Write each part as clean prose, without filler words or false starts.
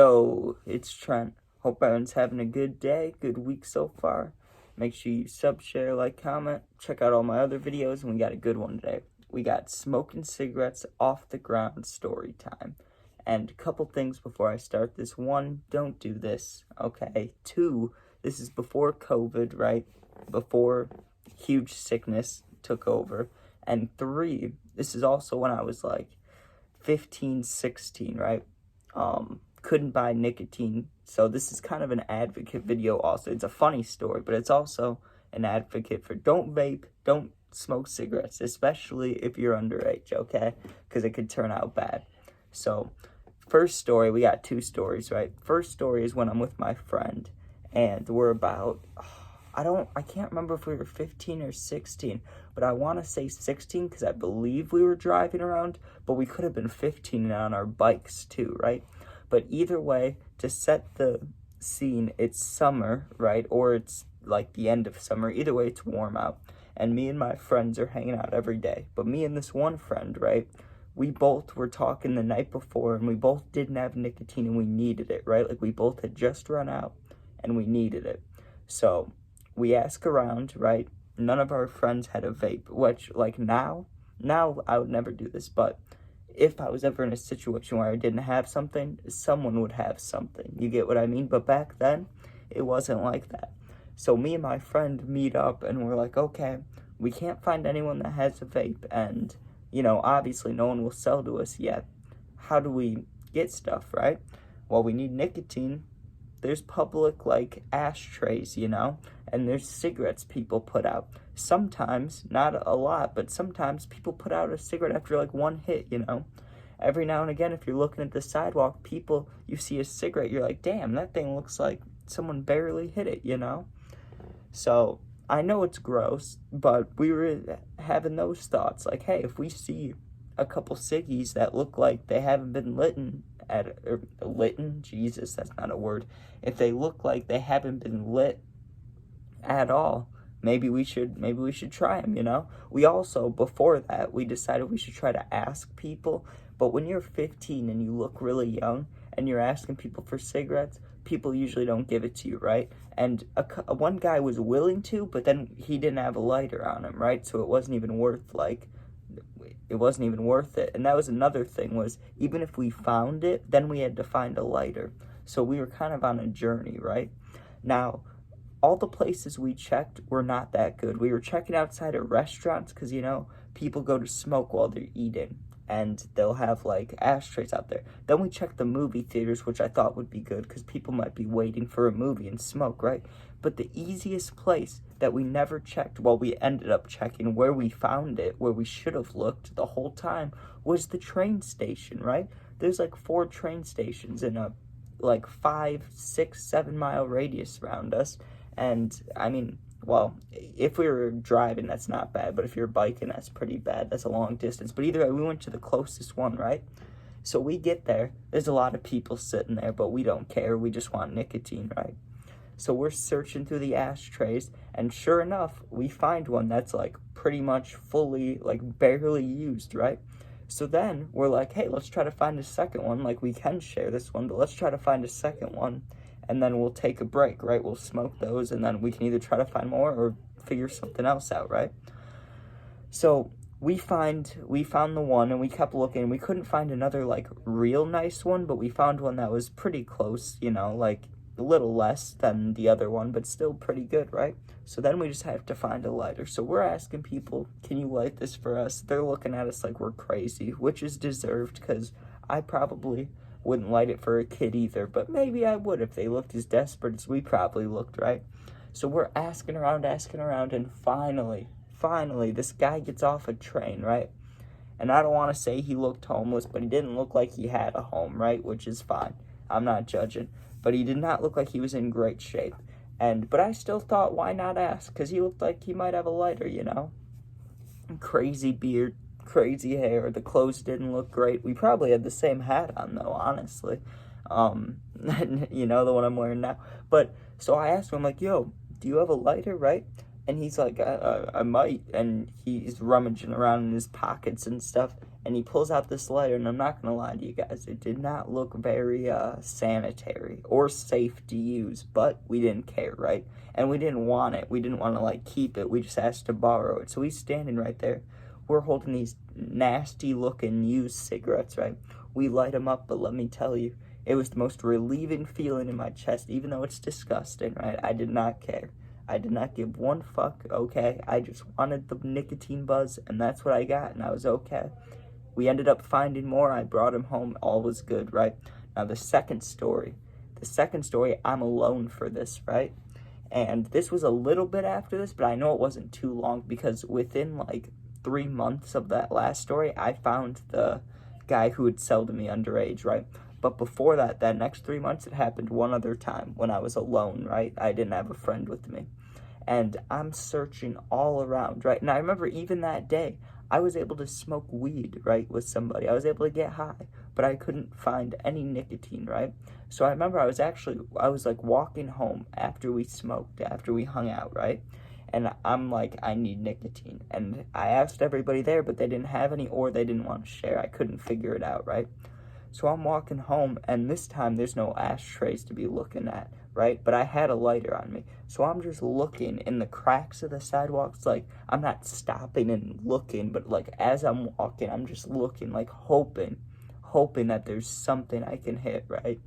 Yo, it's Trent. Hope everyone's having a good day, good week so far. Make sure you sub, share, like, comment. Check out all my other videos, and we got a good one today. We got smoking cigarettes off the ground story time. And a couple things before I start this. One, don't do this, okay? Two, this is before COVID, right? Before huge sickness took over. And three, this is also when I was like 15, 16, right? Couldn't buy nicotine. So this is kind of an advocate video also. It's a funny story, but it's also an advocate for don't vape, don't smoke cigarettes, especially if you're underage, okay? Because it could turn out bad. So first story, we got two stories, right? First story is when I'm with my friend and we're about, I can't remember if we were 15 or 16, but I want to say 16 because I believe we were driving around, but we could have been 15 on our bikes too, right? But either way, to set the scene, it's summer, right? Or it's like the end of summer. Either way, it's warm out. And me and my friends are hanging out every day. But me and this one friend, right? We both were talking the night before and we both didn't have nicotine and we needed it, right? Like we both had just run out and we needed it. So we ask around, right? None of our friends had a vape, which like now I would never do this, but if I was ever in a situation where I didn't have something, someone would have something. You get what I mean? But back then, it wasn't like that. So me and my friend meet up and we're like, okay, we can't find anyone that has a vape. And, you know, obviously no one will sell to us yet. How do we get stuff, right? Well, we need nicotine. There's public, like, ashtrays, you know? And there's cigarettes people put out. Sometimes, not a lot, but sometimes people put out a cigarette after, like, one hit, you know? Every now and again, if you're looking at the sidewalk, you see a cigarette, you're like, damn, that thing looks like someone barely hit it, you know? So, I know it's gross, but we were having those thoughts. Like, hey, if we see a couple ciggies that look like they haven't been Jesus, that's not a word. If they look like they haven't been lit at all, maybe we should try them, you know? We also, before that, we decided we should try to ask people. But when you're 15 and you look really young and you're asking people for cigarettes, people usually don't give it to you, right? And one guy was willing to, but then he didn't have a lighter on him, right? So it wasn't even worth it. And that was another thing, was even if we found it, then we had to find a lighter. So we were kind of on a journey, right? Now, all the places we checked were not that good. We were checking outside of restaurants because, you know, people go to smoke while they're eating and they'll have like ashtrays out there. Then we checked the movie theaters, which I thought would be good because people might be waiting for a movie and smoke, right? But the easiest place that we never checked, well, we ended up checking where we found it, where we should have looked the whole time, was the train station, right? There's like 4 train stations in a like 5, 6, 7 mile radius around us. And I mean, well, if we were driving, that's not bad. But if you're biking, that's pretty bad. That's a long distance. But either way, we went to the closest one, right? So we get there. There's a lot of people sitting there, but we don't care. We just want nicotine, right? So we're searching through the ashtrays. And sure enough, we find one that's like pretty much fully, like barely used, right? So then we're like, hey, let's try to find a second one. Like, we can share this one, but let's try to find a second one. And then we'll take a break, right? We'll smoke those, and then we can either try to find more or figure something else out, right? So we found the one, and we kept looking. We couldn't find another, like, real nice one, but we found one that was pretty close, you know, like, a little less than the other one, but still pretty good, right? So then we just have to find a lighter. So we're asking people, can you light this for us? They're looking at us like we're crazy, which is deserved, because I probably wouldn't light it for a kid either, but maybe I would if they looked as desperate as we probably looked, right? So we're asking around, and finally, this guy gets off a train, right? And I don't want to say he looked homeless, but he didn't look like he had a home, right? Which is fine. I'm not judging. But he did not look like he was in great shape. But I still thought, why not ask? Because he looked like he might have a lighter, you know? Crazy beard, crazy hair. The clothes didn't look great. We probably had the same hat on, though, honestly. You know, the one I'm wearing now. But, so I asked him, like, yo, do you have a lighter, right? And he's like, I might. And he's rummaging around in his pockets and stuff. And he pulls out this lighter. And I'm not going to lie to you guys. It did not look very sanitary or safe to use. But we didn't care, right? And we didn't want it. We didn't want to, like, keep it. We just asked to borrow it. So he's standing right there. We're holding these nasty-looking used cigarettes, right? We light them up. But let me tell you, it was the most relieving feeling in my chest. Even though it's disgusting, right? I did not care. I did not give one fuck, okay? I just wanted the nicotine buzz, and that's what I got, and I was okay. We ended up finding more. I brought him home. All was good, right? Now, the second story, I'm alone for this, right? And this was a little bit after this, but I know it wasn't too long, because within, like, 3 months of that last story, I found the guy who would sell to me underage, right? But before that next 3 months, it happened one other time when I was alone, right? I didn't have a friend with me. And I'm searching all around, right? And I remember even that day, I was able to smoke weed, right, with somebody. I was able to get high, but I couldn't find any nicotine, right? So I remember I was like walking home after we smoked, after we hung out, right? And I'm like, I need nicotine. And I asked everybody there, but they didn't have any, or they didn't want to share. I couldn't figure it out, right? So I'm walking home, and this time there's no ashtrays to be looking at, right? But I had a lighter on me. So I'm just looking in the cracks of the sidewalks. Like, I'm not stopping and looking, but, like, as I'm walking, I'm just looking, like, hoping that there's something I can hit, right?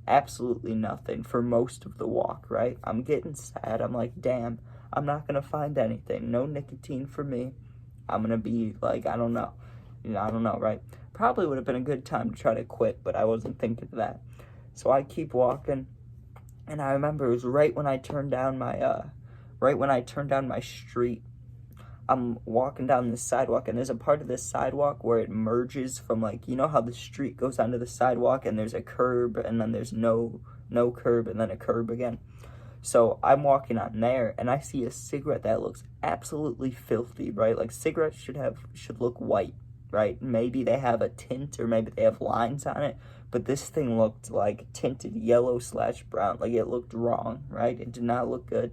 Absolutely nothing for most of the walk, right? I'm getting sad. I'm like, damn, I'm not going to find anything. No nicotine for me. I'm going to be, like, I don't know, right? Probably would have been a good time to try to quit, but I wasn't thinking of that. So I keep walking, and I remember it was right when I turned down my street. I'm walking down this sidewalk, and there's a part of this sidewalk where it merges from, like, you know how the street goes onto the sidewalk, and there's a curb, and then there's no curb, and then a curb again. So I'm walking on there, and I see a cigarette that looks absolutely filthy, right? Like, cigarettes should look white, right? Maybe they have a tint, or maybe they have lines on it, but this thing looked like tinted yellow/brown. Like, it looked wrong, right? It did not look good.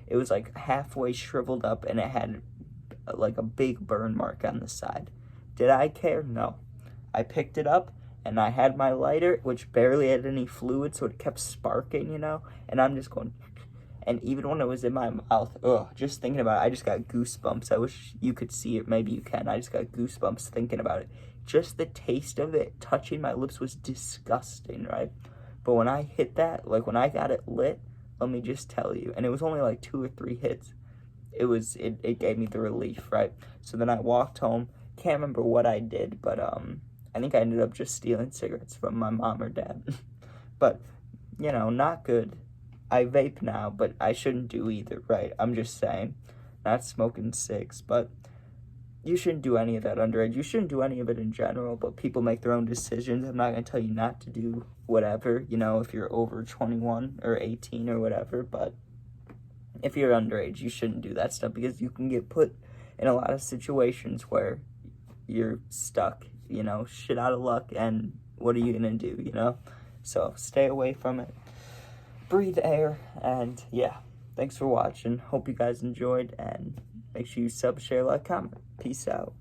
It was like halfway shriveled up, and it had like a big burn mark on the side. Did I care? No. I picked it up, and I had my lighter, which barely had any fluid, so it kept sparking, and I'm just going, and even when it was in my mouth, just thinking about it, I just got goosebumps. I wish you could see it. Maybe you can. I just got goosebumps thinking about it. Just the taste of it touching my lips was disgusting, right? But when I hit that, like when I got it lit, let me just tell you, and it was only like 2 or 3 hits, it gave me the relief, right? So then I walked home. Can't remember what I did, but I think I ended up just stealing cigarettes from my mom or dad. But, not good. I vape now, but I shouldn't do either, right? I'm just saying. Not smoking cigs, but you shouldn't do any of that underage. You shouldn't do any of it in general, but people make their own decisions. I'm not going to tell you not to do whatever, if you're over 21 or 18 or whatever, but if you're underage, you shouldn't do that stuff, because you can get put in a lot of situations where you're stuck, shit out of luck, and what are you going to do, So stay away from it. Breathe air, and yeah, thanks for watching. Hope you guys enjoyed, and make sure you sub, share, like, comment. Peace out.